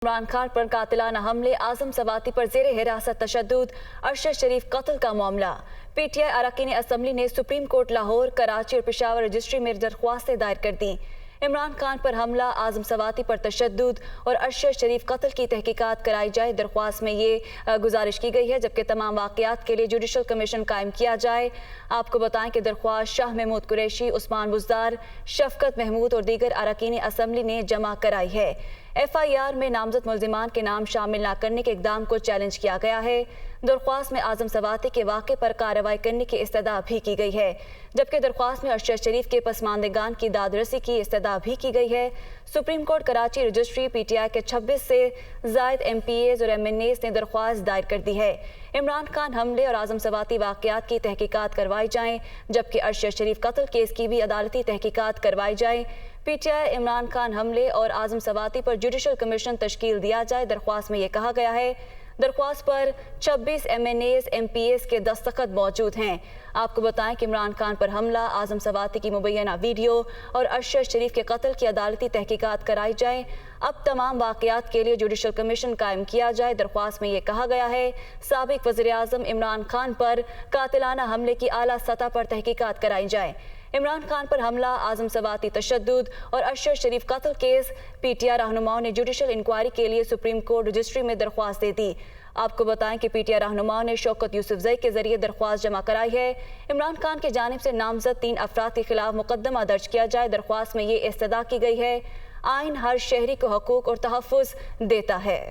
इमरान खान पर कातिलाना हमले, आजम सवाती पर जेर हिरासत तशद्दुद, अरशद शरीफ कत्ल का मामला। पीटीआई अरकान असम्बली ने सुप्रीम कोर्ट लाहौर, कराची और पेशावर रजिस्ट्री में दरख्वास्तें दायर कर दी। इमरान खान पर हमला, आजम सवाती पर तशद्दुद और अरशद शरीफ कत्ल की तहकीकात कराई जाए। दरख्वास्त में ये गुजारिश की गई है जबकि तमाम वाक़यात के लिए जुडिशल कमीशन कायम किया जाए। आपको बताएं कि दरख्वास्त शाह महमूद कुरैशी, उस्मान बुज़दार, शफकत महमूद और दीगर अरकान असम्बली ने जमा कराई है। FIR में नामजद मुल्जिमान के नाम शामिल न करने के इक़दाम को चैलेंज किया गया है। दरख्वास्त में आजम सवाती के वाक़े पर कार्रवाई करने की इस्तदा भी की गई है जबकि दरख्वास्त में अरशद शरीफ के पसमानदगान की दादरसी की इस्तदा भी की गई है। Supreme court Karachi registry PTI के 26 से ज़ायद MPAs और MNAs ने दरख्वास्त दायर कर दी है। इमरान खान हमले और आजम सवाती वाक़यात की तहकीकात करवाई जाएँ जबकि अरशद शरीफ कत्ल केस की भी अदालती तहकीकात करवाई जाए। PTI इमरान खान हमले और आजम सवाती पर जुडिशल कमीशन तश्कील दिया जाए। दरख्वास्त में ये कहा गया है, दरख्वास्त पर 26 MNAs MPAs के दस्तखत मौजूद हैं। आपको बताएं कि इमरान खान पर हमला, आजम सवाती की मुबैना वीडियो और अरशद शरीफ के कत्ल की अदालती तहकीकात कराई जाए। अब तमाम वाक़यात के लिए जुडिशल कमीशन कायम किया जाए। दरख्वास्त में ये कहा गया है, साबिक वज़ीर-ए-आज़म इमरान खान पर कातिलाना हमले की आला सतह पर तहकीकात कराई जाए। इमरान खान पर हमला, आजम सवाती तशद्दुद और अरशद शरीफ कत्ल केस। PTI रहनुमाओं ने जुडिशल इंक्वायरी के लिए सुप्रीम कोर्ट रजिस्ट्री में दरख्वास्त दे दी। आपको बताएं कि PTI रहनुमाओं ने शौकत यूसुफजई के जरिए दरख्वास्त जमा कराई है। इमरान खान की जानिब से नामजद 3 अफराद के खिलाफ मुकदमा दर्ज किया जाए। दरख्वास्त में ये इस्तदा की गई है, आइन हर शहरी को हकूक और तहफ़्फ़ुज़ देता है।